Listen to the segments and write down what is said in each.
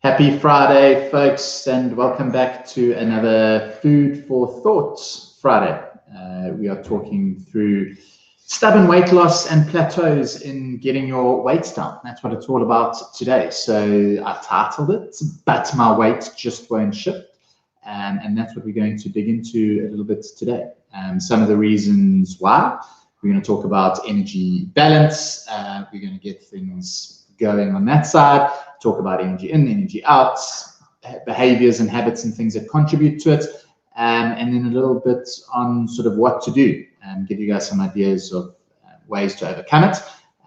Happy Friday, folks, and welcome back to another Food for Thoughts Friday. We are talking through stubborn weight loss and plateaus in getting your weight down. That's what it's all about today. So I titled it, But My Weight Just Won't Shift. And that's what we're going to dig into a little bit today. Some of the reasons why. We're going to talk about energy balance. We're going to get things going on that side. Talk about energy in, energy out, behaviors and habits and things that contribute to it, and then a little bit on sort of what to do and give you guys some ideas of ways to overcome it.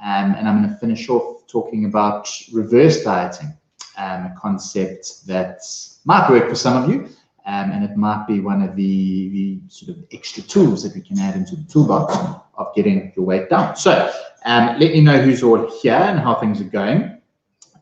And I'm going to finish off talking about reverse dieting, a concept that might work for some of you, and it might be one of the sort of extra tools that we can add into the toolbox of getting your weight down. So let me know who's all here and how things are going.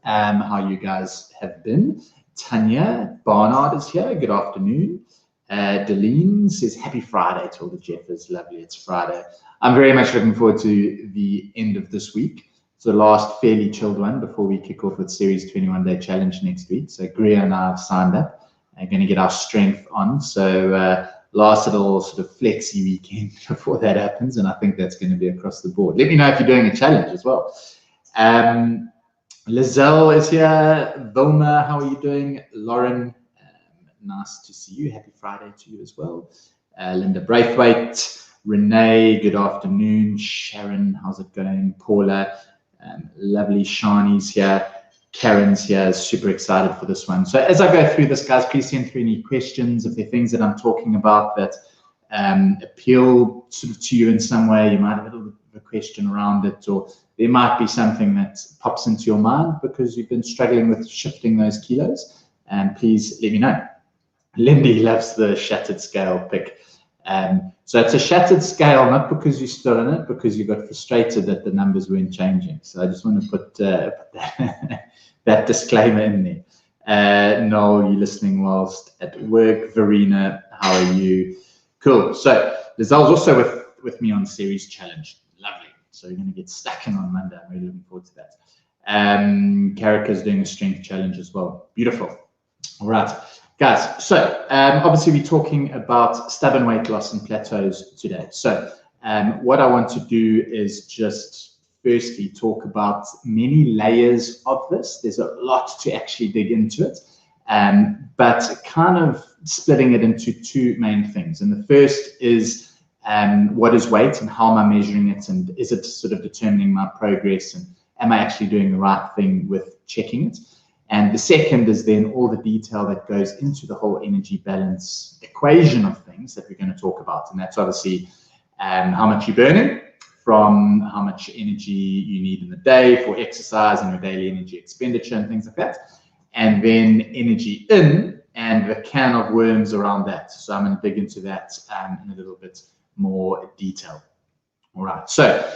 How you guys have been. Tanya Barnard is here. Good afternoon. Deline says, happy Friday to all the Jeffers. Lovely, it's Friday. I'm very much looking forward to the end of this week. It's the last fairly chilled one before we kick off with Series 21-Day Challenge next week. So Greer and I have signed up and going to get our strength on. So last little sort of flexi weekend before that happens. And I think that's going to be across the board. Let me know if you're doing a challenge as well. Lizelle is here. Vilma, how are you doing? Lauren, nice to see you. Happy Friday to you as well. Linda Braithwaite, Renee, good afternoon. Sharon, how's it going? Paula, lovely. Shani's here. Karen's here. Super excited for this one. So as I go through this, guys, please send through any questions. If there are things that I'm talking about that appeal sort of to you in some way, you might have a little bit of a question around it, or there might be something that pops into your mind because you've been struggling with shifting those kilos, and please let me know. Lindy loves the shattered scale pick. So it's a shattered scale, not because you're still in it, because you got frustrated that the numbers weren't changing. So I just want to put that disclaimer in there. Noel, you're listening whilst at work. Verena, how are you? Cool. So Lizelle's also with me on Series Challenge. Lovely. So we're going to get stuck in on Monday. I'm really looking forward to that. Karika's doing a strength challenge as well. Beautiful. All right, guys. So obviously we're talking about stubborn weight loss and plateaus today. So what I want to do is just firstly talk about many layers of this. There's a lot to actually dig into it, but kind of splitting it into two main things. And the first is what is weight and how am I measuring it, and is it sort of determining my progress, and am I actually doing the right thing with checking it? And the second is then all the detail that goes into the whole energy balance equation of things that we're going to talk about. And that's obviously how much you're burning from how much energy you need in the day for exercise and your daily energy expenditure and things like that. And then energy in and the can of worms around that. So I'm going to dig into that in a little bit more detail. All right, so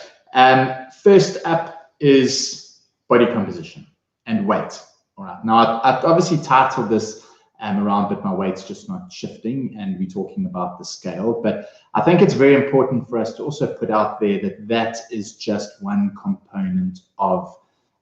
first up is body composition and weight. All right, now I've obviously titled this around but my weight's just not shifting, and we're talking about the scale, but I think it's very important for us to also put out there that that is just one component of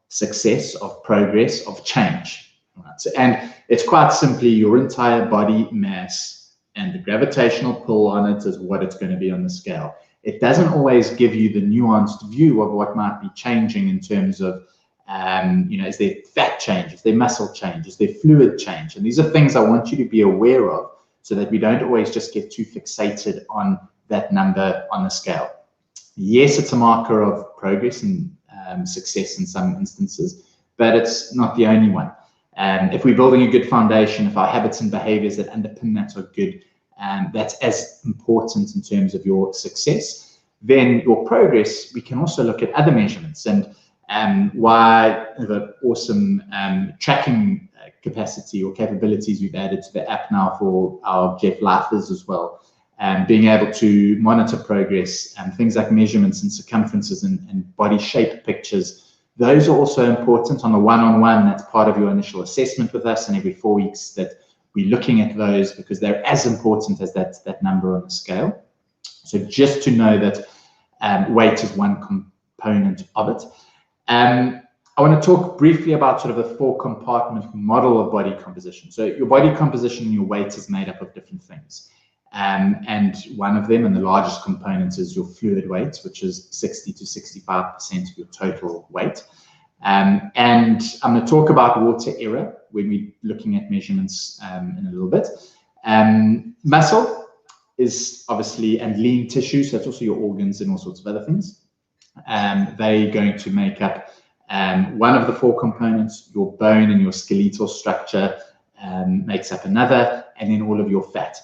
success, of progress, of change. All right, so, and it's quite simply your entire body mass and the gravitational pull on it is what it's going to be on the scale. It doesn't always give you the nuanced view of what might be changing in terms of, is there fat change, is there muscle change, is there fluid change? And these are things I want you to be aware of so that we don't always just get too fixated on that number on the scale. Yes, it's a marker of progress and success in some instances, but it's not the only one. If we're building a good foundation, if our habits and behaviors that underpin that are good, that's as important in terms of your success. Then your progress, we can also look at other measurements, and why the awesome tracking capacity or capabilities we've added to the app now for our Jeff Lifers as well, being able to monitor progress and things like measurements and circumferences and body shape pictures. Those are also important on the one-on-one. That's part of your initial assessment with us, and every 4 weeks that we're looking at those because they're as important as that number on the scale. So just to know that weight is one component of it. I want to talk briefly about sort of a 4-compartment model of body composition. So your body composition and your weight is made up of different things. And one of them, and the largest component, is your fluid weight, which is 60 to 65% of your total weight. And I'm going to talk about water error when we're looking at measurements in a little bit. Muscle is obviously, and lean tissue, so that's also your organs and all sorts of other things. They're going to make up one of the 4 components. Your bone and your skeletal structure makes up another, and then all of your fat.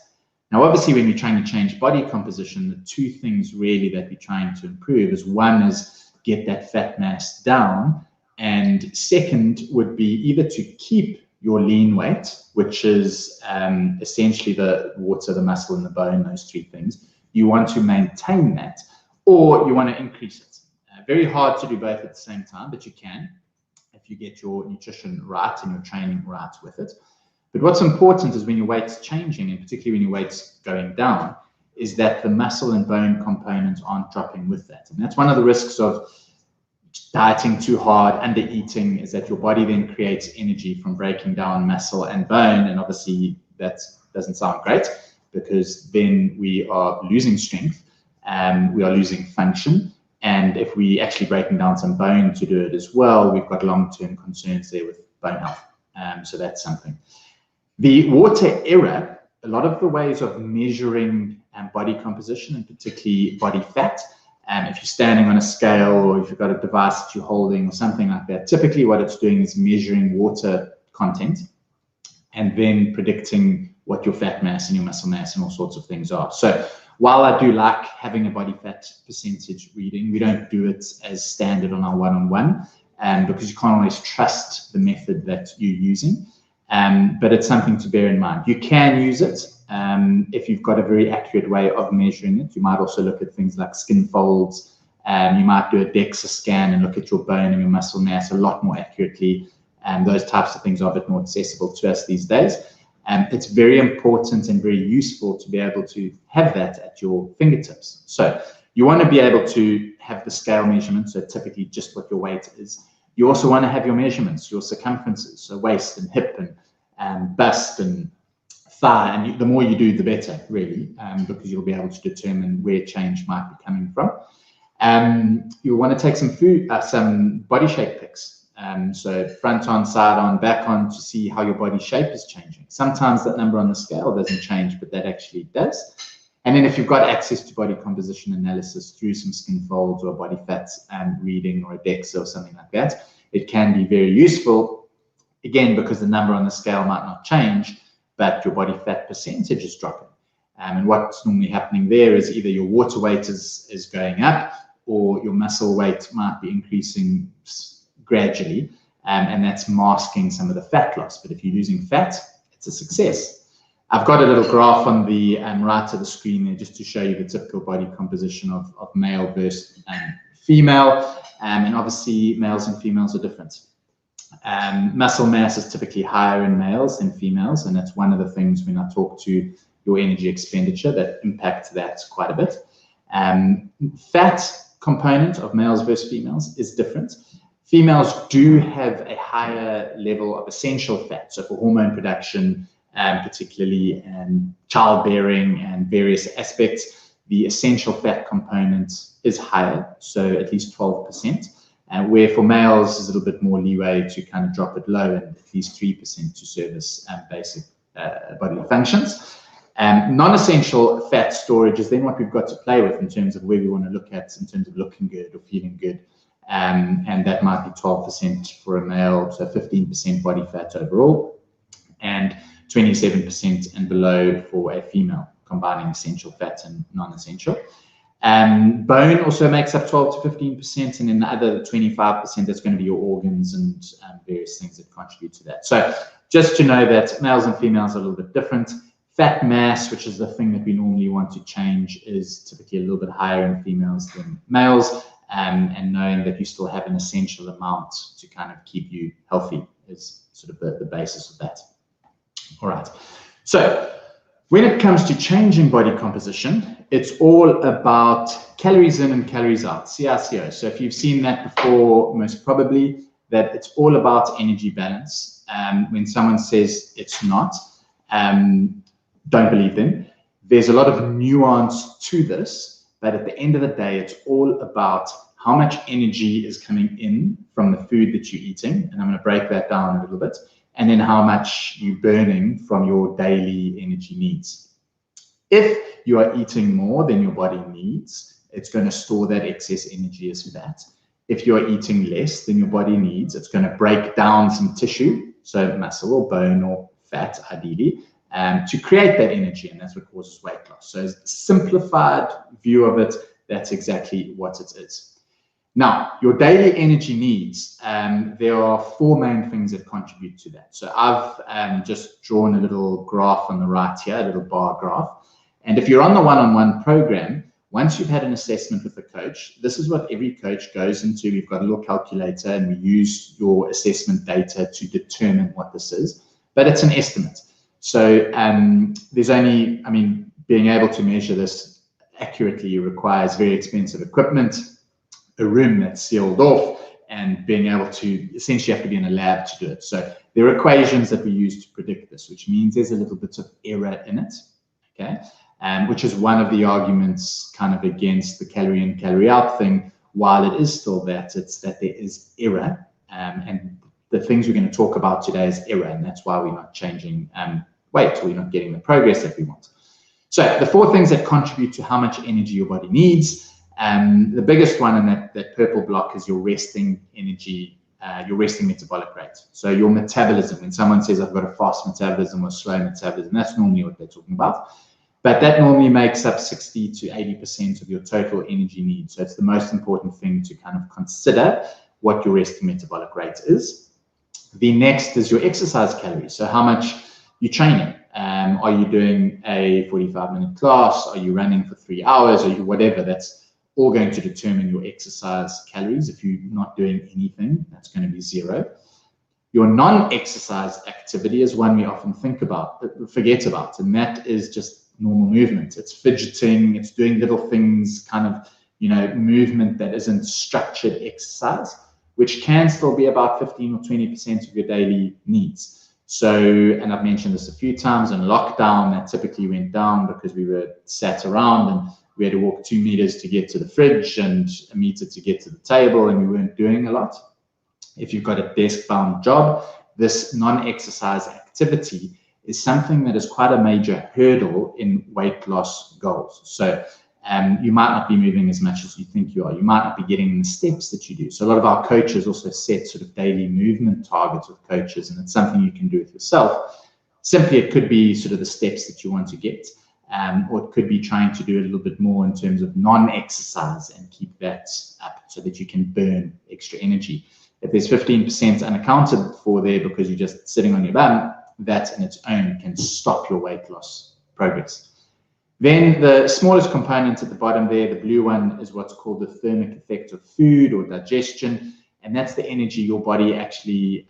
Now, obviously, when you're trying to change body composition, the 2 things really that we're trying to improve is, one is get that fat mass down, and second would be either to keep your lean weight, which is essentially the water, the muscle, and the bone, those 3 things. You want to maintain that, or you want to increase it. Very hard to do both at the same time, but you can if you get your nutrition right and your training right with it. But what's important is when your weight's changing, and particularly when your weight's going down, is that the muscle and bone components aren't dropping with that. And that's one of the risks of dieting too hard, under eating, is that your body then creates energy from breaking down muscle and bone. And obviously that doesn't sound great, because then we are losing strength and we are losing function. And if we actually breaking down some bone to do it as well, we've got long-term concerns there with bone health. So that's something. The water error, a lot of the ways of measuring body composition, and particularly body fat, if you're standing on a scale, or if you've got a device that you're holding or something like that, typically what it's doing is measuring water content and then predicting what your fat mass and your muscle mass and all sorts of things are. So while I do like having a body fat percentage reading, we don't do it as standard on our one-on-one, because you can't always trust the method that you're using. But it's something to bear in mind. You can use it if you've got a very accurate way of measuring it. You might also look at things like skin folds. You might do a DEXA scan and look at your bone and your muscle mass a lot more accurately. Those types of things are a bit more accessible to us these days. It's very important and very useful to be able to have that at your fingertips. So you want to be able to have the scale measurement, so typically just what your weight is. You also want to have your measurements, your circumferences, so waist and hip and bust and thigh. And the more you do, the better, really, because you'll be able to determine where change might be coming from. You'll want to take some body shape pics. So front on, side on, back on, to see how your body shape is changing. Sometimes that number on the scale doesn't change, but that actually does. And then if you've got access to body composition analysis through some skin folds or body fat reading or a DEXA or something like that, it can be very useful, again, because the number on the scale might not change, but your body fat percentage is dropping. And what's normally happening there is either your water weight is going up, or your muscle weight might be increasing gradually, and that's masking some of the fat loss. But if you're losing fat, it's a success. I've got a little graph on the right of the screen there, just to show you the typical body composition of male versus female, and obviously males and females are different. Muscle mass is typically higher in males than females, and that's one of the things when I talk to your energy expenditure that impacts that quite a bit. Fat component of males versus females is different. Females do have a higher level of essential fat, so for hormone production, particularly childbearing and various aspects, the essential fat component is higher, so at least 12%, where for males is a little bit more leeway to kind of drop it low, and at least 3% to service basic bodily functions. Non-essential fat storage is then what we've got to play with in terms of where we want to look at in terms of looking good or feeling good. And that might be 12% for a male, so 15% body fat overall, and 27% and below for a female, combining essential fat and non-essential. Bone also makes up 12 to 15%, and then the other 25%, that's going to be your organs and various things that contribute to that. So just to know that males and females are a little bit different. Fat mass, which is the thing that we normally want to change, is typically a little bit higher in females than males. And knowing that you still have an essential amount to kind of keep you healthy is sort of the basis of that. All right. So when it comes to changing body composition, it's all about calories in and calories out, CRCO. So if you've seen that before, most probably, that it's all about energy balance. When someone says it's not, don't believe them. There's a lot of nuance to this, but at the end of the day, it's all about how much energy is coming in from the food that you're eating. And I'm going to break that down a little bit. And then how much you're burning from your daily energy needs. If you are eating more than your body needs, it's going to store that excess energy as fat. If you're eating less than your body needs, it's going to break down some tissue, so muscle or bone or fat, ideally, to create that energy, and that's what causes weight loss. So, as a simplified view of it, that's exactly what it is. Now, your daily energy needs, there are 4 main things that contribute to that. So I've just drawn a little graph on the right here, a little bar graph. And if you're on the one-on-one program, once you've had an assessment with the coach, this is what every coach goes into. We've got a little calculator and we use your assessment data to determine what this is, but it's an estimate. So there's only, being able to measure this accurately requires very expensive equipment, a room that's sealed off, and being able to essentially have to be in a lab to do it. So there are equations that we use to predict this, which means there's a little bit of error in it, okay? Which is one of the arguments kind of against the calorie in, calorie out thing. While it is still that, it's that there is error, and the things we're going to talk about today is error, and that's why we're not changing weight, we're not getting the progress that we want. So the 4 things that contribute to how much energy your body needs. The biggest one in that purple block is your resting energy, your resting metabolic rate. So your metabolism, when someone says I've got a fast metabolism or slow metabolism, that's normally what they're talking about. But that normally makes up 60 to 80% of your total energy needs. So it's the most important thing to kind of consider what your resting metabolic rate is. The next is your exercise calories. So how much you're training. Are you doing a 45-minute class? Are you running for 3 hours? Or whatever? That's all going to determine your exercise calories. If you're not doing anything, that's going to be 0. Your non-exercise activity is one we often forget about, and that is just normal movement. It's fidgeting, it's doing little things, kind of, movement that isn't structured exercise, which can still be about 15 or 20% of your daily needs. So, and I've mentioned this a few times, in lockdown, that typically went down because we were sat around and we had to walk 2 meters to get to the fridge and a meter to get to the table, and we weren't doing a lot. If you've got a desk-bound job, this non-exercise activity is something that is quite a major hurdle in weight loss goals. So you might not be moving as much as you think you are. You might not be getting the steps that you do. So a lot of our coaches also set sort of daily movement targets with coaches, and it's something you can do with yourself. Simply, it could be sort of the steps that you want to get. Or it could be trying to do a little bit more in terms of non-exercise and keep that up so that you can burn extra energy. If there's 15% unaccounted for there because you're just sitting on your bum, that in its own can stop your weight loss progress. Then the smallest component at the bottom there, the blue one, is what's called the thermic effect of food or digestion. And that's the energy your body actually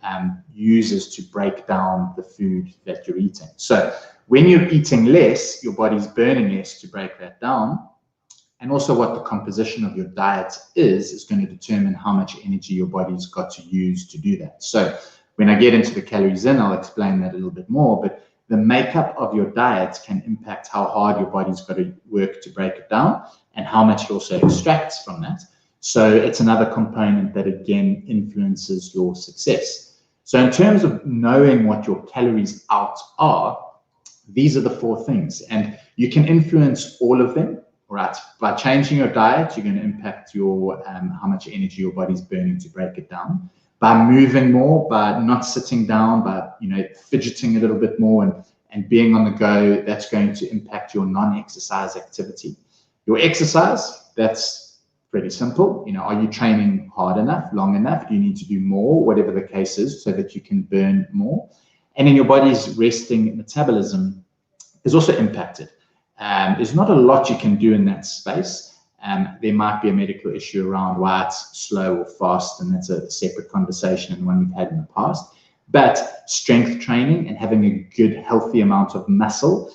uses to break down the food that you're eating. So when you're eating less, your body's burning less to break that down. And also what the composition of your diet is going to determine how much energy your body's got to use to do that. So when I get into the calories in, I'll explain that a little bit more. But the makeup of your diet can impact how hard your body's got to work to break it down and how much it also extracts from that. So it's another component that, again, influences your success. So in terms of knowing what your calories out are, these are the 4 things. And you can influence all of them, right? By changing your diet, you're going to impact your how much energy your body's burning to break it down. By moving more, by not sitting down, by fidgeting a little bit more and being on the go, that's going to impact your non-exercise activity. Your exercise, that's pretty simple. Are you training hard enough, long enough? Do you need to do more, whatever the case is, so that you can burn more? And then your body's resting metabolism is also impacted. There's not a lot you can do in that space. There might be a medical issue around why it's slow or fast, and that's a separate conversation and one we've had in the past. But strength training and having a good, healthy amount of muscle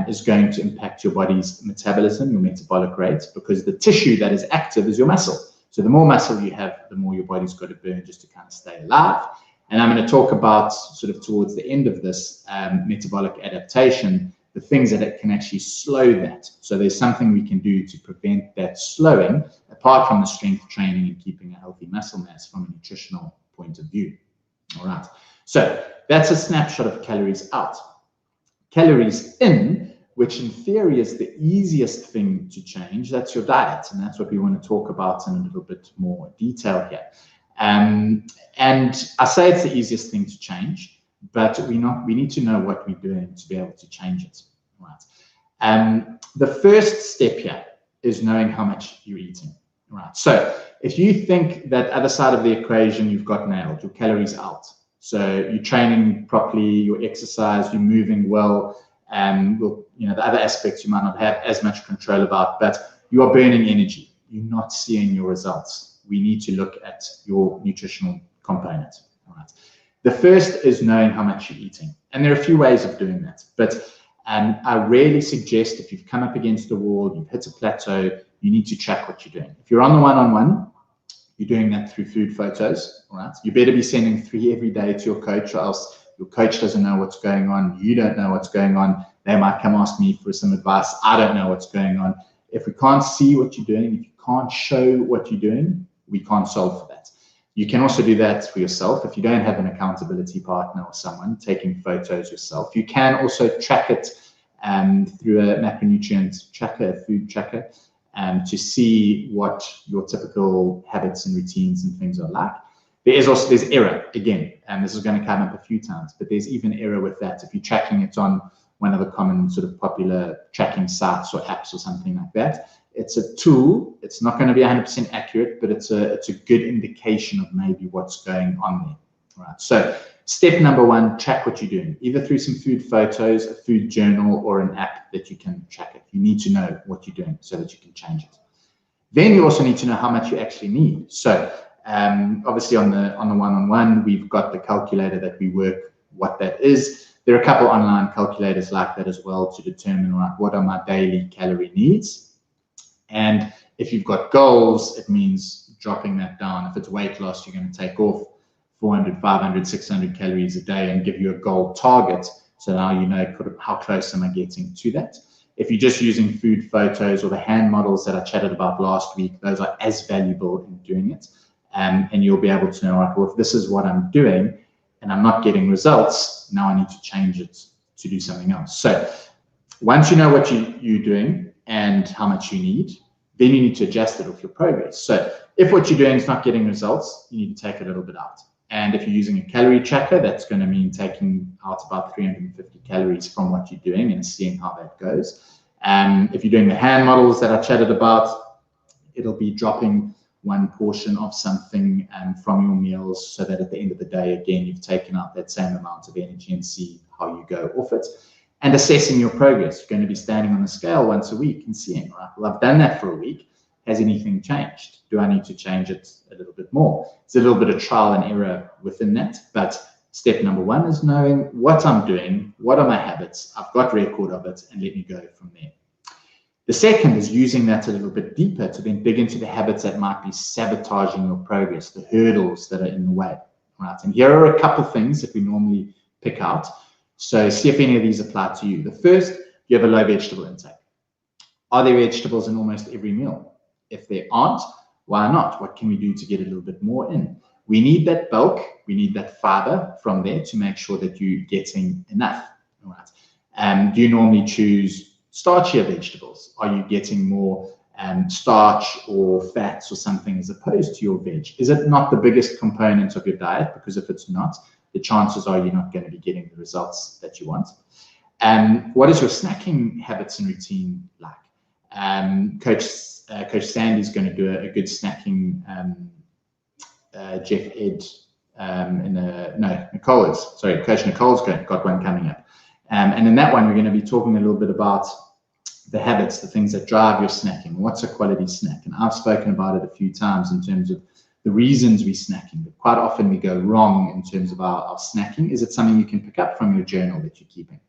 is going to impact your body's metabolism, your metabolic rate, because the tissue that is active is your muscle. So the more muscle you have, the more your body's got to burn just to kind of stay alive. And I'm going to talk about sort of towards the end of this metabolic adaptation, the things that it can actually slow that. So there's something we can do to prevent that slowing, apart from the strength training and keeping a healthy muscle mass from a nutritional point of view. All right. So that's a snapshot of calories out. Calories in, which in theory is the easiest thing to change, that's your diet. And that's what we want to talk about in a little bit more detail here. And I say it's the easiest thing to change, but we need to know what we're doing to be able to change it. Right. The first step here is knowing how much you're eating. Right. So if you think that other side of the equation you've got nailed, your calories out. So you're training properly, your exercise, you're moving well, the other aspects you might not have as much control about, but you are burning energy. You're not seeing your results. We need to look at your nutritional component. All right. The first is knowing how much you're eating. And there are a few ways of doing that. But I really suggest if you've come up against a wall, you've hit a plateau, you need to track what you're doing. If you're on the one-on-one, you're doing that through food photos. All right. You better be sending 3 every day to your coach, or else your coach doesn't know what's going on. You don't know what's going on. They might come ask me for some advice. I don't know what's going on. If we can't see what you're doing, if you can't show what you're doing, we can't solve for that. You can also do that for yourself. If you don't have an accountability partner or someone, taking photos yourself. You can also track it through a macronutrient tracker, a food tracker, to see what your typical habits and routines and things are like. There's error, again, and this is going to come up a few times, but there's even error with that. If you're tracking it on one of the common sort of popular tracking sites or apps or something like that, it's a tool. It's not going to be 100% accurate, but it's a good indication of maybe what's going on there. All right. So step number 1, track what you're doing, either through some food photos, a food journal, or an app that you can track it. You need to know what you're doing so that you can change it. Then you also need to know how much you actually need. So obviously on the one-on-one, we've got the calculator that we work what that is. There are a couple online calculators like that as well to determine, right, what are my daily calorie needs. And if you've got goals, it means dropping that down. If it's weight loss, you're going to take off 400, 500, 600 calories a day and give you a goal target. So now you know how close am I getting to that. If you're just using food photos or the hand models that I chatted about last week, those are as valuable in doing it. And you'll be able to know, right, well, if this is what I'm doing and I'm not getting results, now I need to change it to do something else. So once you know what you're doing and how much you need, then you need to adjust it with your progress. So if what you're doing is not getting results, you need to take a little bit out. And if you're using a calorie tracker, that's going to mean taking out about 350 calories from what you're doing and seeing how that goes. If you're doing the hand models that I chatted about, it'll be dropping one portion of something from your meals so that at the end of the day, again, you've taken out that same amount of energy and see how you go off it. And assessing your progress. You're going to be standing on the scale once a week and seeing, right, well, I've done that for a week. Has anything changed? Do I need to change it a little bit more? It's a little bit of trial and error within that. But step number 1 is knowing what I'm doing, what are my habits, I've got record of it, and let me go from there. The second is using that a little bit deeper to then dig into the habits that might be sabotaging your progress, the hurdles that are in the way. Right? And here are a couple of things that we normally pick out. So see if any of these apply to you. The first, you have a low vegetable intake. Are there vegetables in almost every meal? If there aren't, why not? What can we do to get a little bit more in? We need that bulk. We need that fiber from there to make sure that you're getting enough. All right. Do you normally choose starchier vegetables? Are you getting more starch or fats or something as opposed to your veg? Is it not the biggest component of your diet? Because if it's not, the chances are you're not going to be getting the results that you want. What is your snacking habits and routine like? Coach Sandy's going to do a good snacking. Jeff Ed Nicole is. Sorry, Coach Nicole's got one coming up. And in that one, we're going to be talking a little bit about the habits, the things that drive your snacking. What's a quality snack? And I've spoken about it a few times in terms of the reasons we're snacking, but quite often we go wrong in terms of our snacking. Is it something you can pick up from your journal that you're keeping?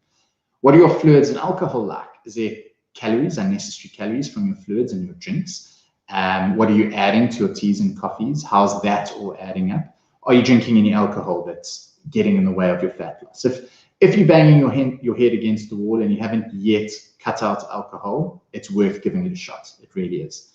What are your fluids and alcohol like? Is there calories, unnecessary calories from your fluids and your drinks? What are you adding to your teas and coffees? How's that all adding up? Are you drinking any alcohol that's getting in the way of your fat loss? If you're banging your head against the wall and you haven't yet cut out alcohol, it's worth giving it a shot. It really is.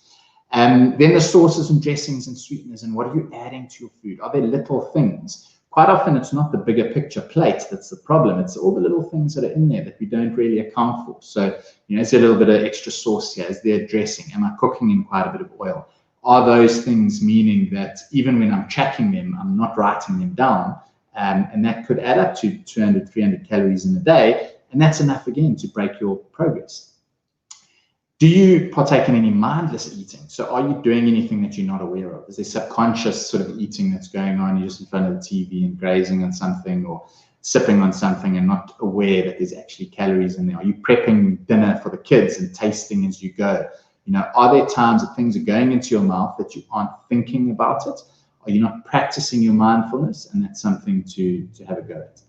Then the sauces and dressings and sweeteners, and what are you adding to your food? Are there little things? Quite often it's not the bigger picture plate that's the problem. It's all the little things that are in there that we don't really account for. So, is there a little bit of extra sauce here? Is there dressing? Am I cooking in quite a bit of oil? Are those things meaning that even when I'm tracking them, I'm not writing them down? And that could add up to 200, 300 calories in a day. And that's enough, again, to break your progress. Do you partake in any mindless eating? So are you doing anything that you're not aware of? Is there subconscious sort of eating that's going on? You're just in front of the TV and grazing on something or sipping on something and not aware that there's actually calories in there? Are you prepping dinner for the kids and tasting as you go? Are there times that things are going into your mouth that you aren't thinking about it? Are you not practicing your mindfulness? And that's something to have a go at.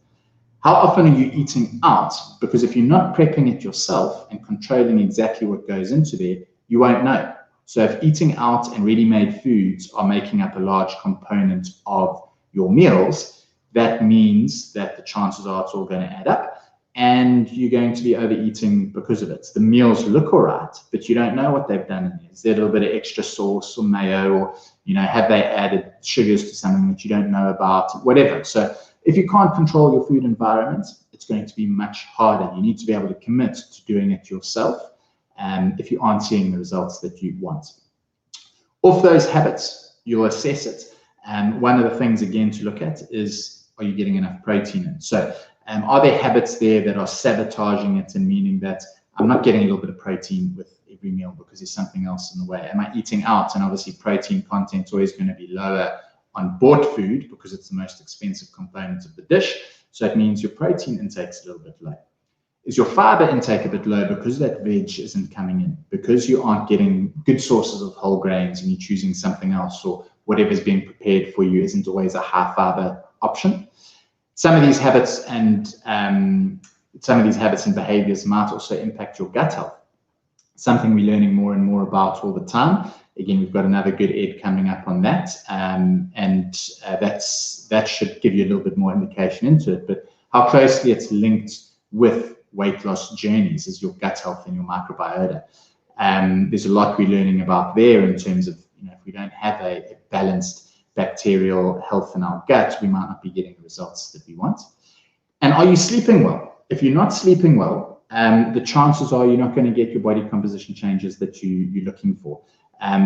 How often are you eating out? Because if you're not prepping it yourself and controlling exactly what goes into there, you won't know. So if eating out and ready-made foods are making up a large component of your meals, that means that the chances are it's all going to add up and you're going to be overeating because of it. The meals look all right, but you don't know what they've done in there. Is there a little bit of extra sauce or mayo, or have they added sugars to something that you don't know about, whatever. So if you can't control your food environment, it's going to be much harder. You need to be able to commit to doing it yourself if you aren't seeing the results that you want. Off those habits, you'll assess it. One of the things, again, to look at is, are you getting enough protein in? So are there habits there that are sabotaging it and meaning that I'm not getting a little bit of protein with every meal because there's something else in the way? Am I eating out? And obviously protein content is always going to be lower on bought food because it's the most expensive component of the dish. So it means your protein intake is a little bit low. Is your fiber intake a bit low because that veg isn't coming in, because you aren't getting good sources of whole grains and you're choosing something else, or whatever's being prepared for you isn't always a high fiber option? Some of these habits and behaviors might also impact your gut health. Something we're learning more and more about all the time. Again, we've got another good ed coming up on that, that should give you a little bit more indication into it. But how closely it's linked with weight loss journeys is your gut health and your microbiota. There's a lot we're learning about there in terms of, if we don't have a balanced bacterial health in our gut, we might not be getting the results that we want. And are you sleeping well? If you're not sleeping well, the chances are you're not going to get your body composition changes that you're looking for.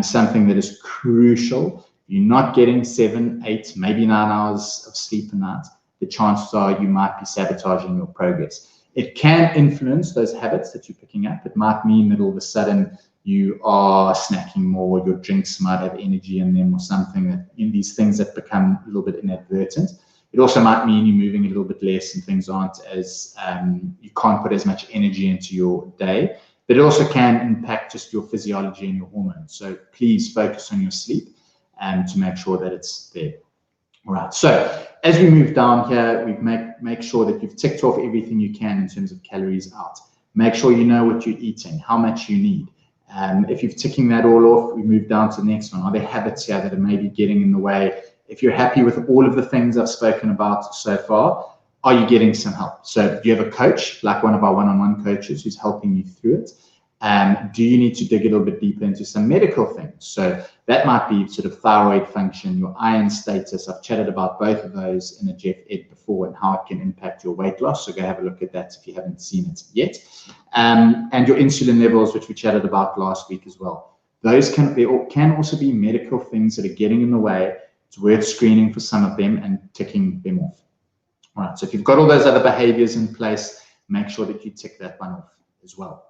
Something that is crucial, you're not getting 7, 8, maybe 9 hours of sleep a night, the chances are you might be sabotaging your progress. It can influence those habits that you're picking up. It might mean that all of a sudden you are snacking more, your drinks might have energy in them or something, that these things that become a little bit inadvertent. It also might mean you're moving a little bit less and things aren't as, you can't put as much energy into your day. But it also can impact just your physiology and your hormones. So please focus on your sleep to make sure that it's there. All right. So as we move down here, we make sure that you've ticked off everything you can in terms of calories out. Make sure you know what you're eating, how much you need. If you've ticking that all off, we move down to the next one. Are there habits here that are maybe getting in the way? If you're happy with all of the things I've spoken about so far, are you getting some help? So do you have a coach, like one of our one-on-one coaches who's helping you through it? Do you need to dig a little bit deeper into some medical things? So that might be sort of thyroid function, your iron status. I've chatted about both of those in a Jeff Ed before and how it can impact your weight loss. So go have a look at that if you haven't seen it yet. And your insulin levels, which we chatted about last week as well. Those can also be medical things that are getting in the way. It's worth screening for some of them and ticking them off. All right, so if you've got all those other behaviors in place, make sure that you tick that one off as well.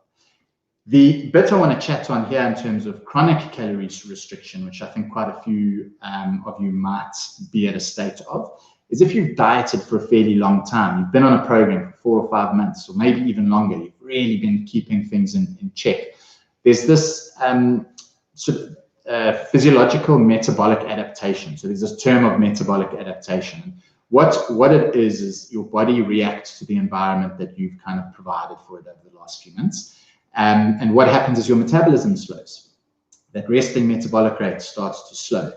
The bit I want to chat on here in terms of chronic calorie restriction, which I think quite a few of you might be at a state of, is if you've dieted for a fairly long time, you've been on a program for 4 or 5 months, or maybe even longer, you've really been keeping things in check. There's this sort of physiological metabolic adaptation. So there's this term of metabolic adaptation. What it is your body reacts to the environment that you've kind of provided for it over the last few months. And what happens is your metabolism slows. that resting metabolic rate starts to slow.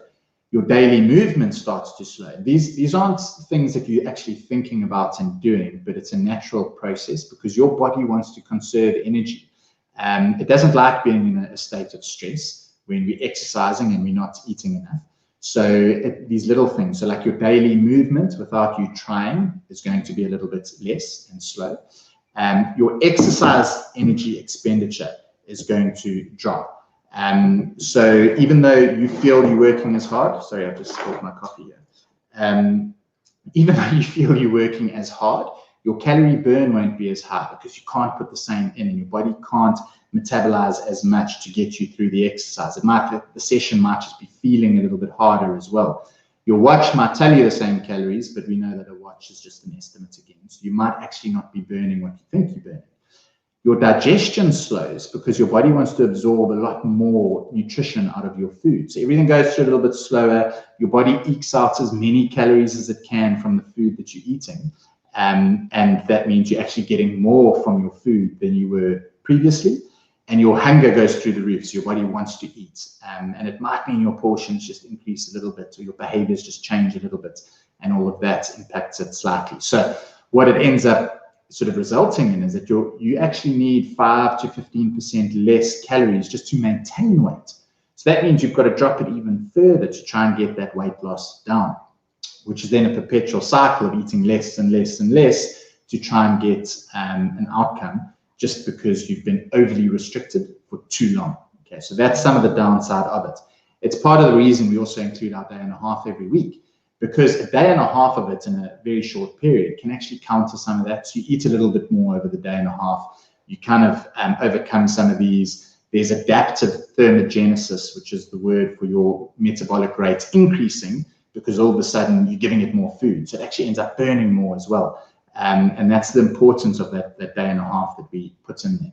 Your daily movement starts to slow. These aren't things that you're actually thinking about and doing, but it's a natural process because your body wants to conserve energy. It doesn't like being in a state of stress when we're exercising and we're not eating enough. So these little things, so like your daily movement without you trying is going to be a little bit less and slow. Your exercise energy expenditure is going to drop. So even though you feel you're working as hard, sorry, I've just spilled my coffee here. Even though you feel you're working as hard, your calorie burn won't be as high because you can't put the same in and your body can't metabolize as much to get you through the exercise. The session might just be feeling a little bit harder as well. Your watch might tell you the same calories, but we know that a watch is just an estimate again. So you might actually not be burning what you think you're burning. Your digestion slows because your body wants to absorb a lot more nutrition out of your food. So everything goes through a little bit slower. Your body ekes out as many calories as it can from the food that you're eating. And that means you're actually getting more from your food than you were previously. And your hunger goes through the roof. So your body wants to eat. And it might mean your portions just increase a little bit or your behaviors just change a little bit. And all of that impacts it slightly. So what it ends up sort of resulting in is that you actually need 5 to 15% less calories just to maintain weight. So that means you've got to drop it even further to try and get that weight loss down, which is then a perpetual cycle of eating less and less and less to try and get an outcome just because you've been overly restricted for too long. Okay, so that's some of the downside of it. It's part of the reason we also include our day and a half every week, because a day and a half of it in a very short period can actually counter some of that. So you eat a little bit more over the day and a half. You kind of overcome some of these. There's adaptive thermogenesis, which is the word for your metabolic rate increasing because all of a sudden you're giving it more food. So it actually ends up burning more as well. And that's the importance of that day and a half that we put in there.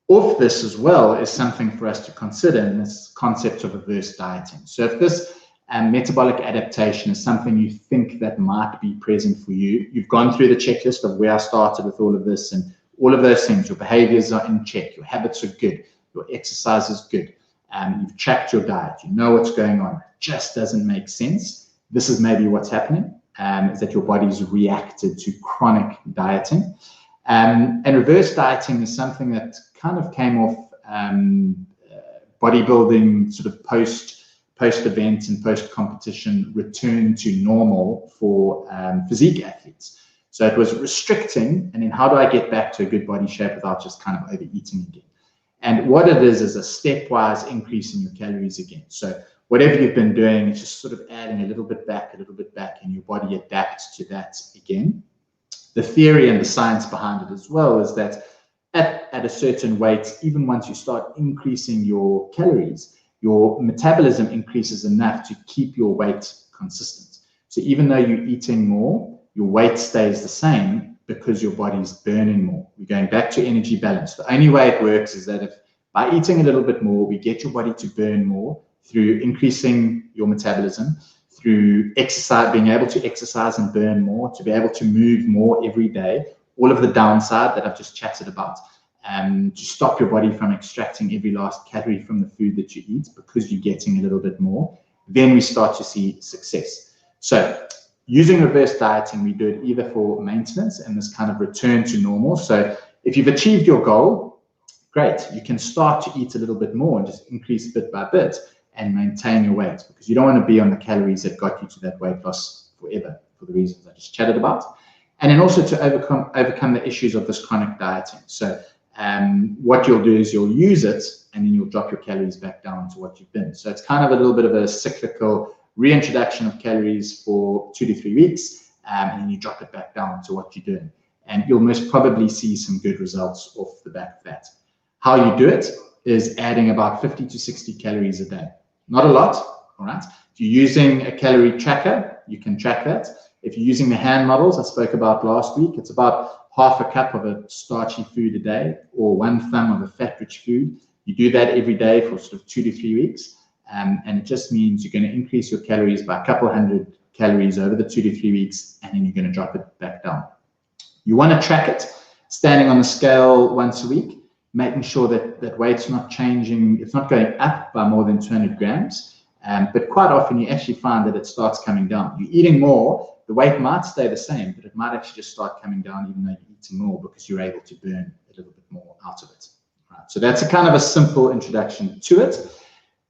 Off this as well is something for us to consider in this concept of reverse dieting. So if this metabolic adaptation is something you think that might be present for you, you've gone through the checklist of where I started with all of this and all of those things, your behaviors are in check, your habits are good, your exercise is good, you've tracked your diet, you know what's going on, it just doesn't make sense. This is maybe what's happening, is that your body's reacted to chronic dieting. And reverse dieting is something that kind of came off bodybuilding sort of post-event and post-competition return to normal for physique athletes. So it was restricting, and then how do I get back to a good body shape without just kind of overeating again? And what it is a stepwise increase in your calories again. So whatever you've been doing, it's just sort of adding a little bit back, and your body adapts to that again. The theory and the science behind it as well is that at a certain weight, even once you start increasing your calories, your metabolism increases enough to keep your weight consistent. So even though you're eating more, your weight stays the same because your body's burning more. We're going back to energy balance. The only way it works is that if by eating a little bit more, we get your body to burn more through increasing your metabolism, through exercise, being able to exercise and burn more, to be able to move more every day, all of the downside that I've just chatted about, to stop your body from extracting every last calorie from the food that you eat because you're getting a little bit more, then we start to see success. So using reverse dieting, we do it either for maintenance and this kind of return to normal. So if you've achieved your goal, great, you can start to eat a little bit more and just increase bit by bit and maintain your weight, because you don't want to be on the calories that got you to that weight loss forever for the reasons I just chatted about. And then also to overcome the issues of this chronic dieting. So what you'll do is you'll use it and then you'll drop your calories back down to what you've been. So it's kind of a little bit of a cyclical reintroduction of calories for 2 to 3 weeks, and then you drop it back down to what you're doing. And you'll most probably see some good results off the back of that. How you do it is adding about 50 to 60 calories a day. Not a lot, all right? If you're using a calorie tracker, you can track that. If you're using the hand models I spoke about last week, it's about half a cup of a starchy food a day or 1 thumb of a fat-rich food. You do that every day for sort of 2 to 3 weeks. And it just means you're going to increase your calories by a couple hundred calories over the 2 to 3 weeks, and then you're going to drop it back down. You want to track it standing on the scale once a week. making sure that weight's not changing, it's not going up by more than 200 grams. But quite often you actually find that it starts coming down. You're eating more, the weight might stay the same, but it might actually just start coming down even though you're eating more, because you're able to burn a little bit more out of it. Right. So that's a kind of a simple introduction to it,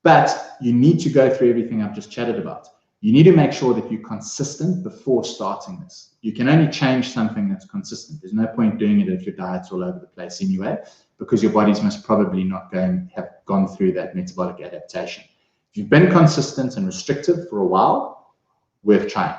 but you need to go through everything I've just chatted about. You need to make sure that you're consistent before starting this. You can only change something that's consistent. There's no point doing it if your diet's all over the place anyway, because your body's most probably not have gone through that metabolic adaptation. If you've been consistent and restrictive for a while, worth trying.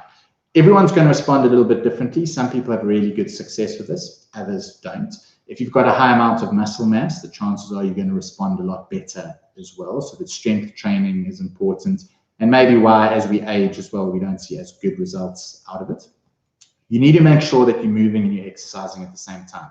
Everyone's going to respond a little bit differently. Some people have really good success with this, others don't. If you've got a high amount of muscle mass, the chances are you're going to respond a lot better as well. So that strength training is important, and maybe why as we age as well, we don't see as good results out of it. You need to make sure that you're moving and you're exercising at the same time.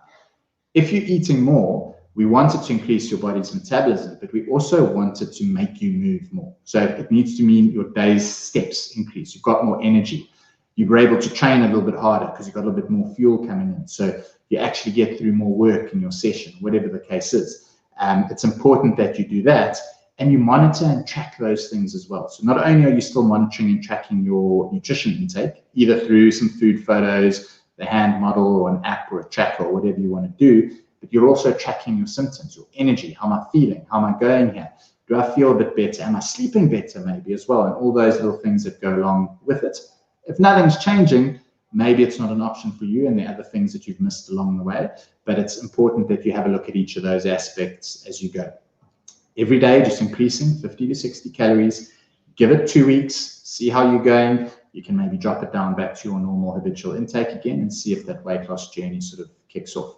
If you're eating more, we want it to increase your body's metabolism, but we also want it to make you move more. So it needs to mean your day's steps increase. You've got more energy. You're able to train a little bit harder because you've got a little bit more fuel coming in. So you actually get through more work in your session, whatever the case is. It's important that you do that, and you monitor and track those things as well. So not only are you still monitoring and tracking your nutrition intake, either through some food photos, the hand model, or an app or a tracker or whatever you want to do, but you're also tracking your symptoms, your energy. How am I feeling? How am I going here? Do I feel a bit better? Am I sleeping better maybe as well? And all those little things that go along with it. If nothing's changing, maybe it's not an option for you and the other things that you've missed along the way, but it's important that you have a look at each of those aspects as you go. Every day, just increasing 50 to 60 calories. Give it 2 weeks, see how you're going. You can maybe drop it down back to your normal habitual intake again and see if that weight loss journey sort of kicks off.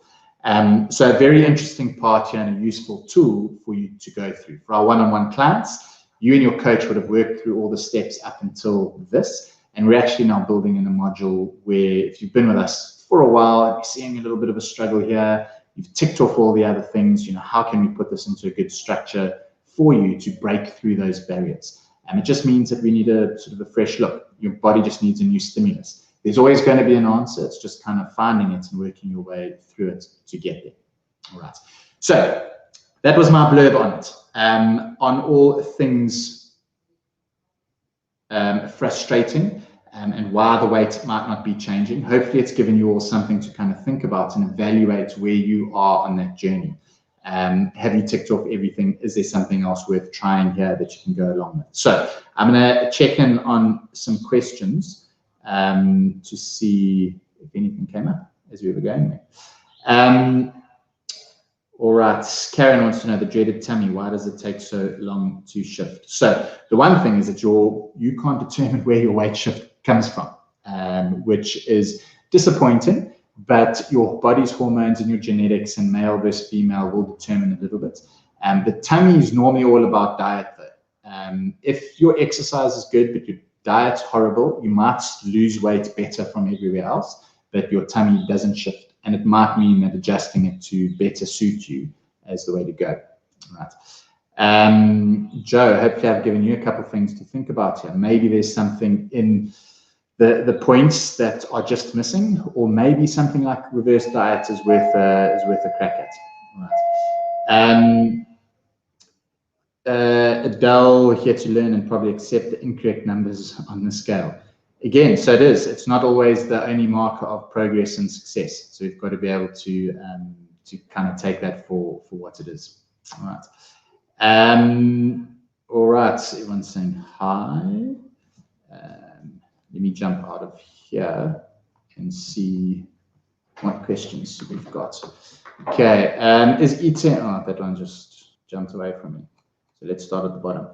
So a very interesting part here and a useful tool for you to go through. For our one-on-one clients, you and your coach would have worked through all the steps up until this. And we're actually now building in a module where if you've been with us for a while and you're seeing a little bit of a struggle here, you've ticked off all the other things, how can we put this into a good structure for you to break through those barriers? And it just means that we need a sort of a fresh look. Your body just needs a new stimulus. There's always going to be an answer. It's just kind of finding it and working your way through it to get there. All right. So that was my blurb on it. On all things frustrating and why the weight might not be changing. Hopefully it's given you all something to kind of think about and evaluate where you are on that journey. Have you ticked off everything? Is there something else worth trying here that you can go along with? So I'm going to check in on some questions to see if anything came up as we were going there. All right, Karen wants to know the dreaded tummy. Why does it take so long to shift? So the one thing is that you can't determine where your weight shift comes from, which is disappointing, but your body's hormones and your genetics and male versus female will determine a little bit. The tummy is normally all about diet though. If your exercise is good, but your diet's horrible, you might lose weight better from everywhere else, but your tummy doesn't shift. And it might mean that adjusting it to better suit you as the way to go. Right. Joe, hopefully I've given you a couple of things to think about here. Maybe there's something in the points that are just missing, or maybe something like reverse diet is worth a crack at. Right. Adele, here to learn and probably accept the incorrect numbers on the scale. Again, so it is. It's not always the only marker of progress and success. So we've got to be able to kind of take that for what it is. All right. All right. Everyone's saying hi. Let me jump out of here and see what questions we've got. Okay. Is eating? Oh, that one just jumped away from me. So let's start at the bottom.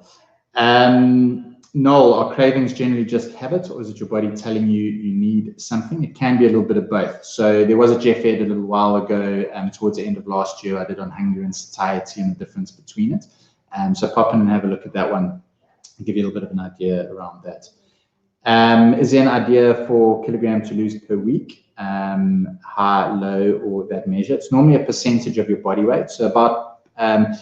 Noel, are cravings generally just habit, or is it your body telling you you need something? It can be a little bit of both. So there was a Jeff Ed a little while ago, towards the end of last year, I did on hunger and satiety and the difference between it. So pop in and have a look at that one and give you a little bit of an idea around that. Is there an idea for kilogram to lose per week? High, low, or that measure? It's normally a percentage of your body weight. So about a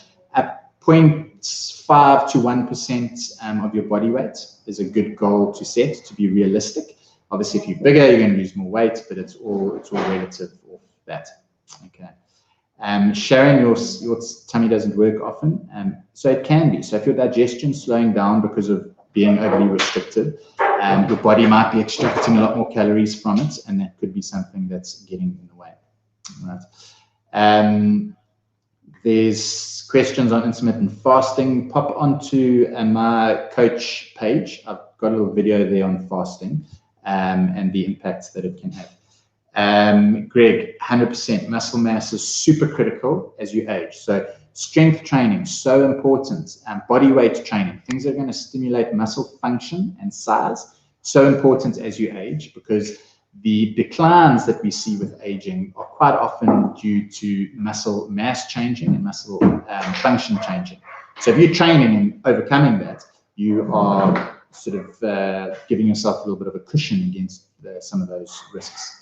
0.5 to 1% of your body weight is a good goal to set to be realistic. Obviously, if you're bigger, you're going to lose more weight, but it's all relative of that. Okay. Sharon, your tummy doesn't work often, so it can be. So if your digestion's slowing down because of being overly restricted, your body might be extracting a lot more calories from it, and that could be something that's getting in the way. Right. There's questions on intermittent fasting. Pop onto my coach page. I've got a little video there on fasting and the impacts that it can have. Greg, 100%. Muscle mass is super critical as you age. So strength training, so important. Body weight training, things that are going to stimulate muscle function and size, so important as you age, because the declines that we see with aging are quite often due to muscle mass changing and muscle function changing. So if you're training and overcoming that, you are sort of giving yourself a little bit of a cushion against some of those risks.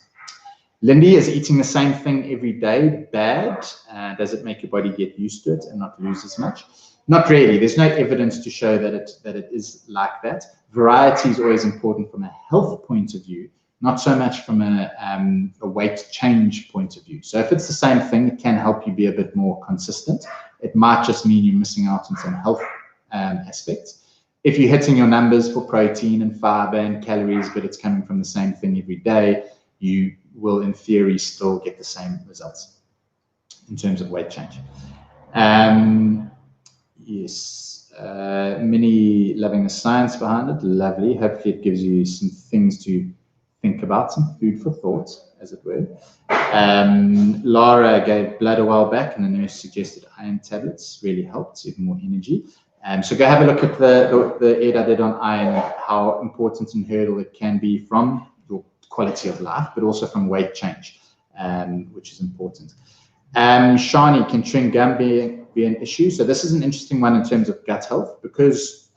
Lindy, is eating the same thing every day bad? Does it make your body get used to it and not lose as much? Not really. There's no evidence to show that it is like that. Variety is always important from a health point of view, not so much from a weight change point of view. So if it's the same thing, it can help you be a bit more consistent. It might just mean you're missing out on some health aspects. If you're hitting your numbers for protein and fiber and calories, but it's coming from the same thing every day, you will, in theory, still get the same results in terms of weight change. Yes, Minnie loving the science behind it. Lovely. Hopefully it gives you some things to think about, some food for thought, as it were. Lara gave blood a while back, and the nurse suggested iron tablets. Really helped, even more energy. So go have a look at the ed I did on iron, how important and hurdle it can be from your quality of life, but also from weight change, which is important. Shani, can chewing gum be an issue? So this is an interesting one in terms of gut health, because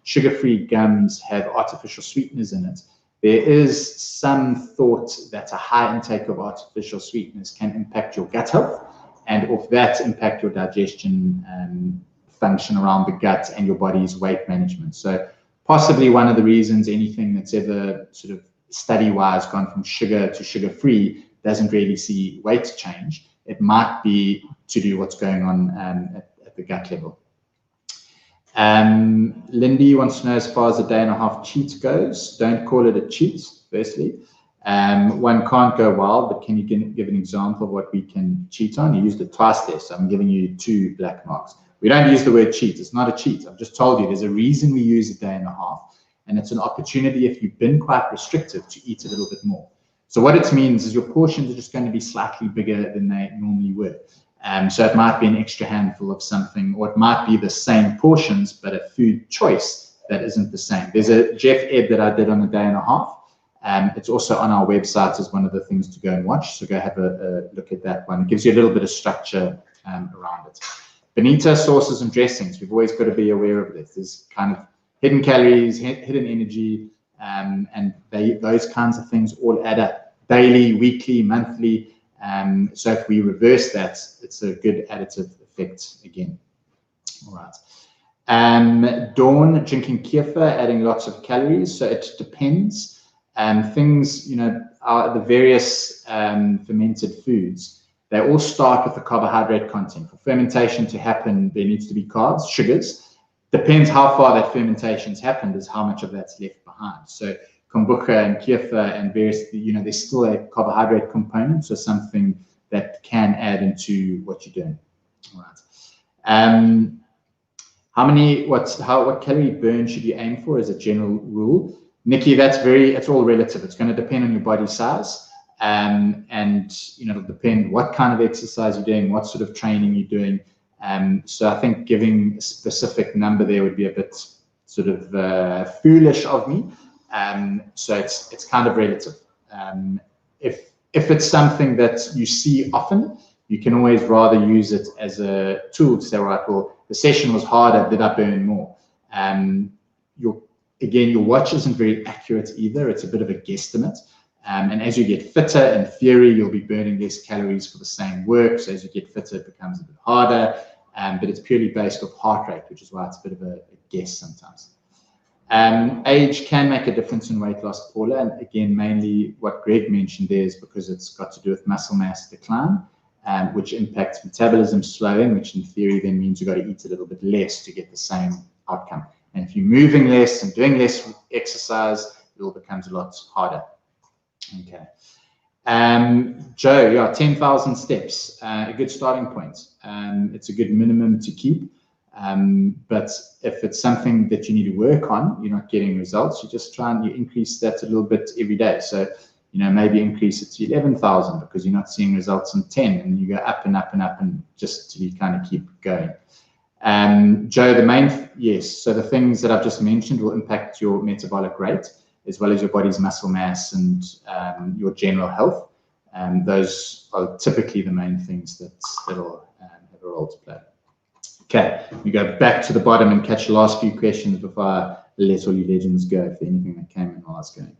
sugar-free gums have artificial sweeteners in it. There is some thought that a high intake of artificial sweeteners can impact your gut health, and of that impact your digestion function around the gut and your body's weight management. So possibly one of the reasons anything that's ever sort of study-wise gone from sugar to sugar-free doesn't really see weight change. It might be to do what's going on at the gut level. Lindy wants to know, as far as a day and a half cheat goes, don't call it a cheat, firstly. One can't go wild, but can you give an example of what we can cheat on? You used it twice there, so I'm giving you 2 black marks. We don't use the word cheat. It's not a cheat. I've just told you there's a reason we use a day and a half, and it's an opportunity, if you've been quite restrictive, to eat a little bit more. So what it means is your portions are just going to be slightly bigger than they normally were. So it might be an extra handful of something, or it might be the same portions, but a food choice that isn't the same. There's a Jeff ed that I did on a day and a half. It's also on our website as one of the things to go and watch. So go have a look at that one. It gives you a little bit of structure around it. Bonita, sauces and dressings. We've always got to be aware of this. There's kind of hidden calories, hidden energy, and those kinds of things all add up daily, weekly, monthly. So if we reverse that, it's a good additive effect again. All right. Dawn, drinking kefir, adding lots of calories. So it depends. Things, the various fermented foods, they all start with the carbohydrate content. For fermentation to happen, there needs to be carbs, sugars. Depends how far that fermentation's happened is how much of that's left behind. So kombucha and kefir and various, there's still a carbohydrate component, so something that can add into what you're doing. All right. What calorie burn should you aim for as a general rule? Nikki, it's all relative. It's going to depend on your body size. And it'll depend what kind of exercise you're doing, what sort of training you're doing. So I think giving a specific number there would be a bit sort of foolish of me. So it's kind of relative. If it's something that you see often, you can always rather use it as a tool to say, right, well, the session was harder, did I burn more? Your watch isn't very accurate either. It's a bit of a guesstimate. And as you get fitter, in theory, you'll be burning less calories for the same work. So as you get fitter, it becomes a bit harder. But it's purely based off heart rate, which is why it's a bit of a guess sometimes. Age can make a difference in weight loss, Paula. And again, mainly what Greg mentioned there is because it's got to do with muscle mass decline. which impacts metabolism slowing, which in theory then means you've got to eat a little bit less to get the same outcome. And if you're moving less and doing less exercise, it all becomes a lot harder. Okay. Joe, yeah, 10,000 steps, a good starting point. It's a good minimum to keep. But if it's something that you need to work on, you're not getting results, you just try and you increase that a little bit every day. So, maybe increase it to 11,000 because you're not seeing results in 10, and you go up and up and up, and just till you kind of keep going. Joe, yes, so the things that I've just mentioned will impact your metabolic rate as well as your body's muscle mass and your general health. Those are typically the main things that'll have a role to play. Okay, we go back to the bottom and catch the last few questions before I let all you legends go, if there's anything that came in while I was going.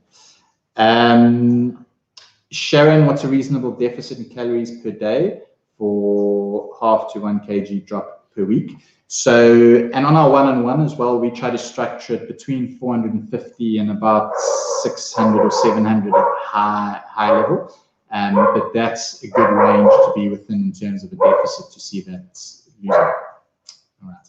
Sharon, what's a reasonable deficit in calories per day for 0.5 to 1 kg drop per week? So, and on our one-on-one as well, we try to structure it between 450 and about 600 or 700 at high level. But that's a good range to be within in terms of a deficit to see that losing. All right.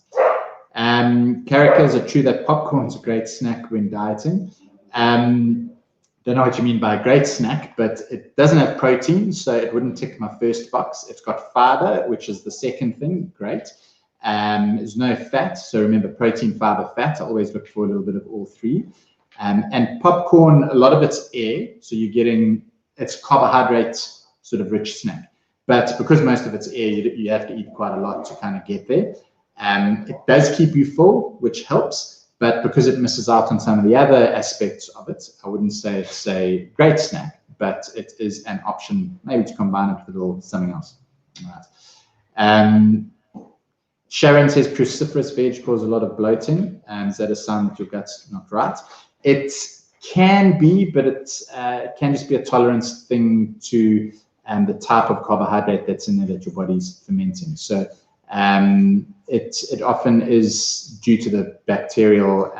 Karika, is it true that popcorn is a great snack when dieting? Don't know what you mean by a great snack, but it doesn't have protein, so it wouldn't tick my first box. It's got fiber, which is the second thing, great. There's no fat, so remember protein, fiber, fat. I always look for a little bit of all three. And popcorn, a lot of it's air, so you're getting, it's carbohydrate sort of rich snack. But because most of it's air, you have to eat quite a lot to kind of get there. It does keep you full, which helps. But because it misses out on some of the other aspects of it, I wouldn't say it's a great snack, but it is an option maybe to combine it with a little something else. All right. Sharon says cruciferous veg causes a lot of bloating. Is that a sign that your gut's not right? It can be, but it can just be a tolerance thing to the type of carbohydrate that's in there that your body's fermenting. So it often is due to the bacterial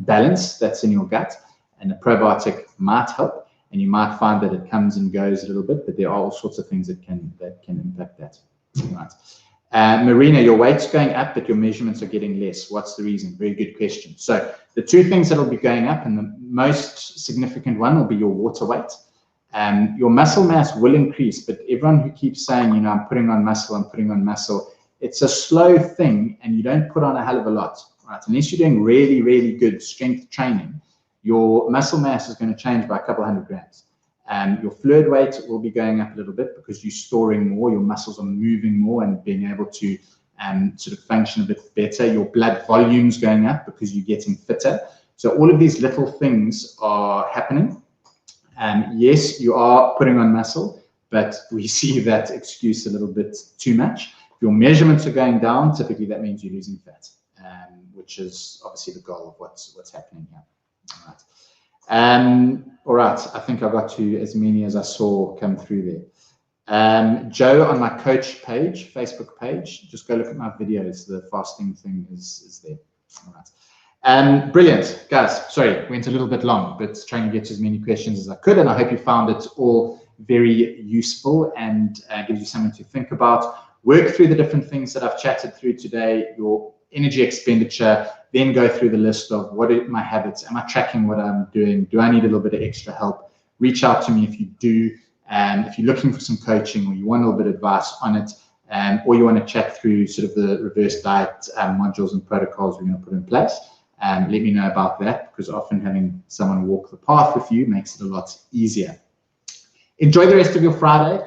balance that's in your gut, and the probiotic might help, and you might find that it comes and goes a little bit, but there are all sorts of things that can impact that. Right. Marina, your weight's going up, but your measurements are getting less. What's the reason? Very good question. So the two things that will be going up, and the most significant one will be your water weight. Your muscle mass will increase, but everyone who keeps saying, I'm putting on muscle, it's a slow thing, and you don't put on a hell of a lot, right? Unless you're doing really, really good strength training, your muscle mass is going to change by a couple 100 grams. Your fluid weight will be going up a little bit because you're storing more, your muscles are moving more and being able to sort of function a bit better. Your blood volume's going up because you're getting fitter. So all of these little things are happening. Yes, you are putting on muscle, but we see that excuse a little bit too much. If your measurements are going down, typically that means you're losing fat, which is obviously the goal of what's happening here. All right. All right, I think I got to as many as I saw come through there. Joe, on my coach page, Facebook page, just go look at my videos. The fasting thing is there. All right. Brilliant, guys. Sorry, went a little bit long, but trying to get to as many questions as I could, and I hope you found it all very useful and gives you something to think about. Work through the different things that I've chatted through today, your energy expenditure, then go through the list of what are my habits, am I tracking what I'm doing, do I need a little bit of extra help? Reach out to me if you do, if you're looking for some coaching or you want a little bit of advice on it, or you want to chat through sort of the reverse diet modules and protocols we're going to put in place. Let me know about that, because often having someone walk the path with you makes it a lot easier. Enjoy the rest of your Friday.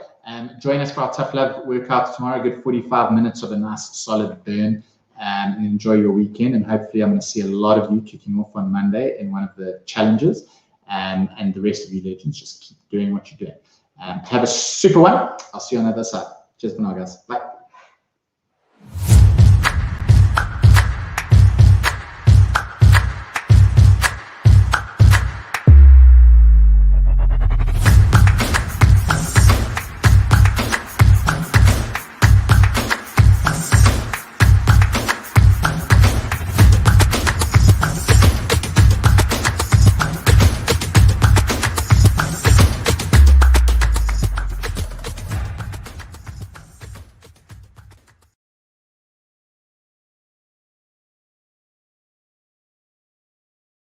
Join us for our Tough Love workout tomorrow, a good 45 minutes of a nice solid burn. And enjoy your weekend, and hopefully I'm going to see a lot of you kicking off on Monday in one of the challenges, and the rest of you legends, just keep doing what you're doing. Have a super one. I'll see you on the other side. Cheers for now, guys. Bye.